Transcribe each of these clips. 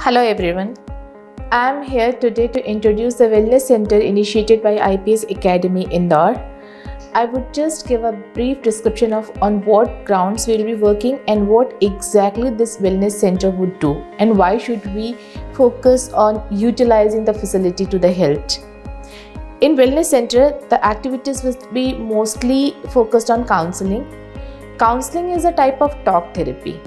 Hello everyone. I am here today to introduce the Wellness Center initiated by IPSA Academy Indore. I would just give a brief description of on what grounds we will be working and what exactly this Wellness Center would do and why should we focus on utilizing the facility to the health. In Wellness Center, the activities will be mostly focused on counseling. Counseling is a type of talk therapy.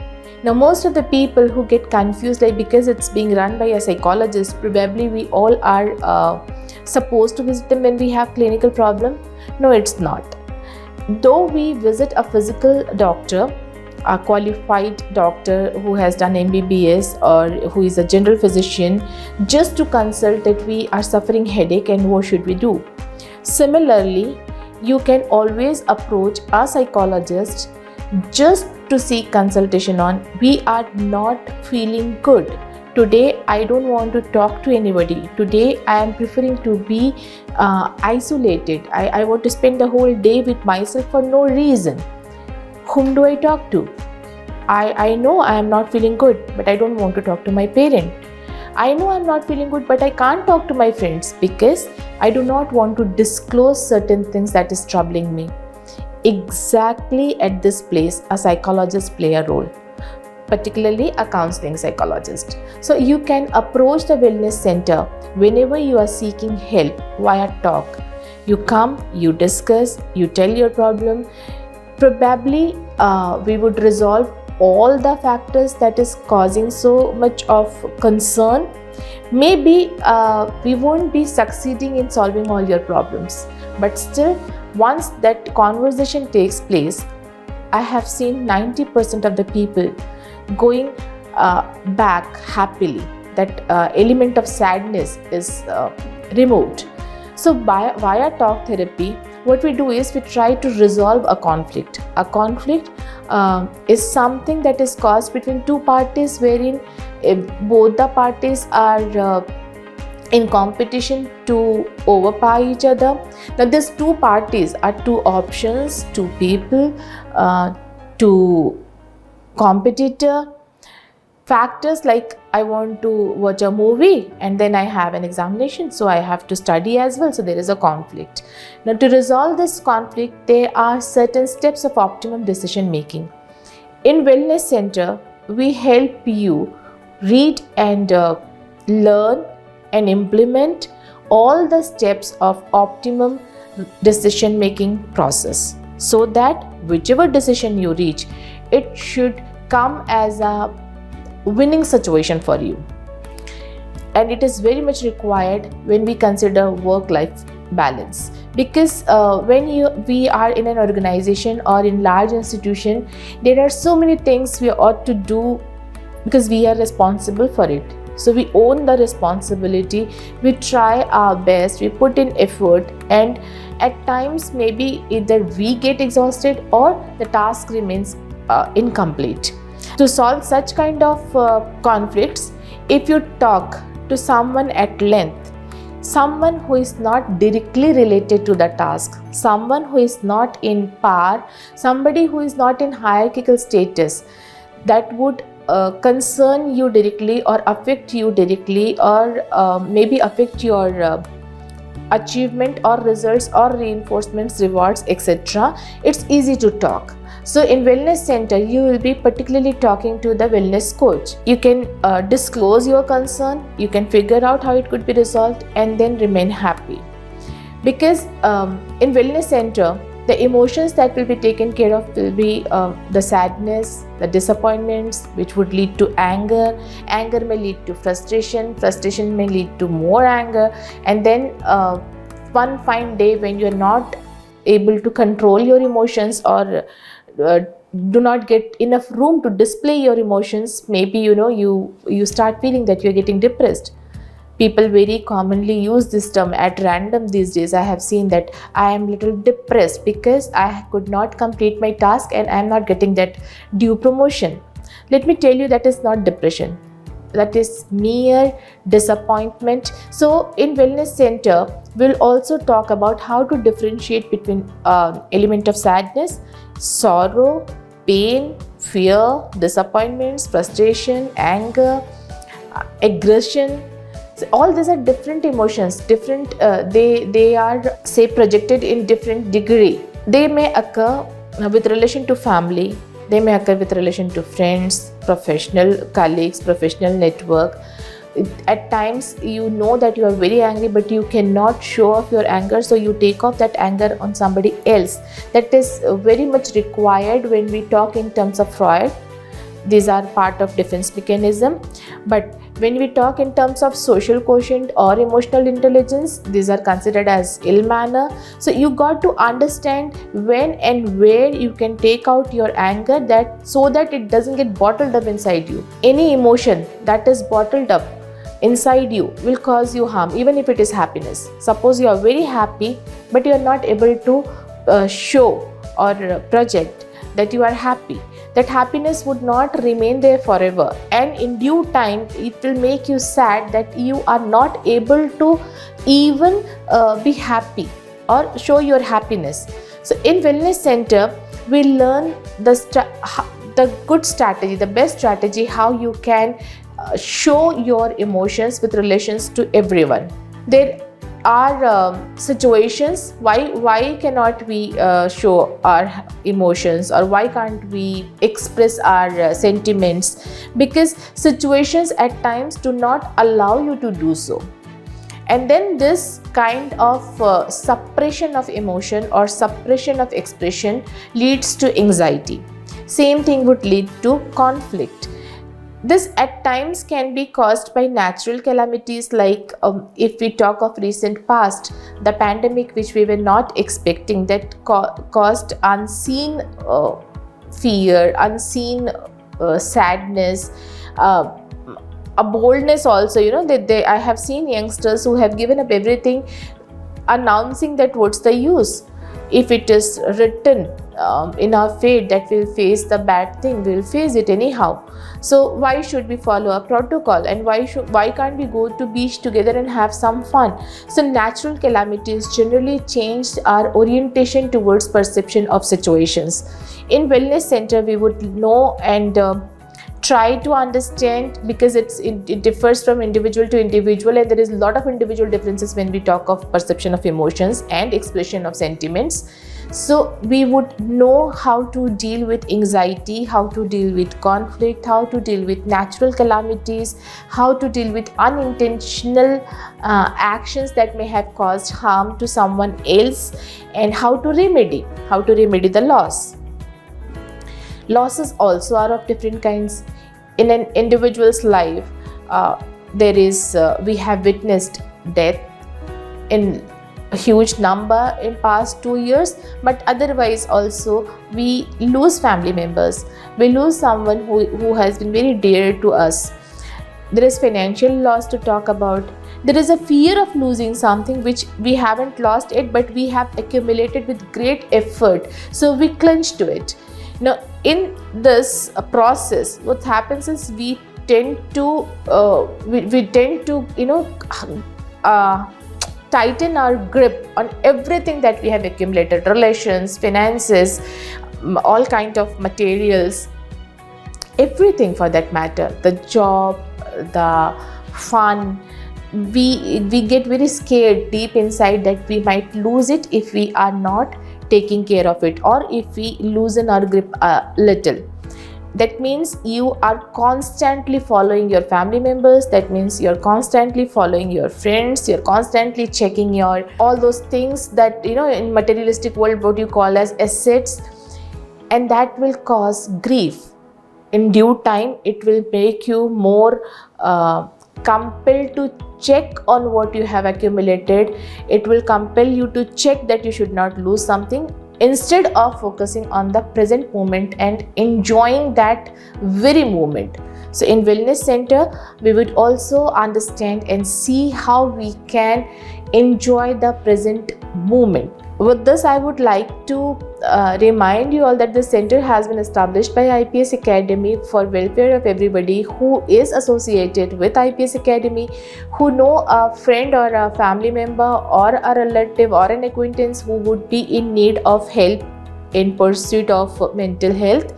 Now, most of the people who get confused, like because it's being run by a psychologist, probably we all are supposed to visit them when we have clinical problem. No, it's not. Though we visit a physical doctor, a qualified doctor who has done MBBS or who is a general physician, just to consult that we are suffering headache and what should we do. Similarly, you can always approach a psychologist just to seek consultation on we are not feeling good. Today I don't want to talk to anybody. Today I am preferring to be isolated. I want to spend the whole day with myself for no reason. Whom do I talk to? I know I am not feeling good, but I don't want to talk to my parent. I know I'm not feeling good, but I can't talk to my friends because I do not want to disclose certain things that is troubling me. Exactly at this place, a psychologist play a role, particularly a counseling psychologist. So you can approach the Wellness Center whenever you are seeking help via talk. You come, you discuss, you tell your problem. Probably we would resolve all the factors that is causing so much of concern. Maybe we won't be succeeding in solving all your problems, but still, once that conversation takes place, I have seen 90% of the people going back happily. That element of sadness is removed. So via talk therapy, what we do is we try to resolve a conflict. A conflict is something that is caused between two parties wherein both the parties are in competition to overpower each other. Now these two parties are two options, two people, two competitor. Factors like I want to watch a movie and then I have an examination, so I have to study as well, so there is a conflict. Now to resolve this conflict, there are certain steps of optimum decision making. In Wellness Center, we help you read and learn and implement all the steps of optimum decision making process, so that whichever decision you reach, it should come as a winning situation for you. And it is very much required when we consider work-life balance, because when we are in an organization or in large institution, there are so many things we ought to do because we are responsible for it. So we own the responsibility, we try our best, we put in effort, and at times maybe either we get exhausted or the task remains incomplete. To solve such kind of conflicts, if you talk to someone at length, someone who is not directly related to the task, someone who is not in power, somebody who is not in hierarchical status, that would concern you directly or affect you directly, or maybe affect your achievement or results or reinforcements, rewards, etc. It's easy to talk. So in Wellness Center, you will be particularly talking to the wellness coach. You can disclose your concern, you can figure out how it could be resolved, and then remain happy. Because in Wellness Center, the emotions that will be taken care of will be the sadness, the disappointments, which would lead to anger. Anger may lead to frustration. Frustration may lead to more anger. And then one fine day when you are not able to control your emotions or do not get enough room to display your emotions, maybe you start feeling that you are getting depressed. People very commonly use this term at random these days. I have seen that I am little depressed because I could not complete my task and I am not getting that due promotion. Let me tell you, that is not depression. That is mere disappointment. So in Wellness Center, we'll also talk about how to differentiate between element of sadness, sorrow, pain, fear, disappointments, frustration, anger, aggression. So all these are different emotions, different, they are say projected in different degree. They may occur with relation to family, they may occur with relation to friends, professional colleagues, professional network. At times you know that you are very angry, but you cannot show off your anger, so you take off that anger on somebody else. That is very much required when we talk in terms of Freud. These are part of defense mechanism. But when we talk in terms of social quotient or emotional intelligence, these are considered as ill manner. So you got to understand when and where you can take out your anger, that so that it doesn't get bottled up inside you. Any emotion that is bottled up inside you will cause you harm, even if it is happiness. Suppose you are very happy, but you are not able to show or project that you are happy. That happiness would not remain there forever, and in due time it will make you sad that you are not able to even be happy or show your happiness. So in wellness center we learn the good strategy, the best strategy, how you can show your emotions with relations to everyone. There are situations why cannot we show our emotions, or why can't we express our sentiments? Because situations at times do not allow you to do so, and then this kind of suppression of emotion or suppression of expression leads to anxiety. Same thing would lead to conflict. This at times can be caused by natural calamities, like if we talk of recent past, the pandemic, which we were not expecting, that caused unseen fear, unseen sadness, a boldness also. I have seen youngsters who have given up everything, announcing that what's the use? If it is written in our fate that we'll face the bad thing, we'll face it anyhow. So why should we follow a protocol, and why can't we go to beach together and have some fun? So natural calamities generally changed our orientation towards perception of situations. In wellness center we would know and try to understand, because it differs from individual to individual, and there is a lot of individual differences when we talk of perception of emotions and expression of sentiments. So we would know how to deal with anxiety, how to deal with conflict, how to deal with natural calamities, how to deal with unintentional actions that may have caused harm to someone else, and how to remedy the loss. Losses also are of different kinds. In an individual's life, we have witnessed death in a huge number in past 2 years, but otherwise also we lose family members. We lose someone who has been very dear to us. There is financial loss to talk about. There is a fear of losing something which we haven't lost it, but we have accumulated with great effort, so we cling to it. Now, in this process, what happens is we tend to tighten our grip on everything that we have accumulated: relations, finances, all kind of materials, everything for that matter, the job, the fun. We get very scared deep inside that we might lose it if we are not taking care of it, or if we loosen our grip a little. That means you are constantly following your family members. That means you're constantly following your friends. You're constantly checking your all those things that in materialistic world what you call as assets, and that will cause grief. In due time, it will make you more compelled to check on what you have accumulated. It will compel you to check that you should not lose something, instead of focusing on the present moment and enjoying that very moment. So in wellness center, we would also understand and see how we can enjoy the present moment. With this, I would like to remind you all that the center has been established by IPS Academy for welfare of everybody who is associated with IPS Academy, who know a friend or a family member or a relative or an acquaintance who would be in need of help in pursuit of mental health.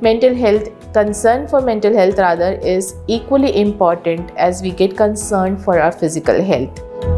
Concern for mental health rather is equally important as we get concerned for our physical health.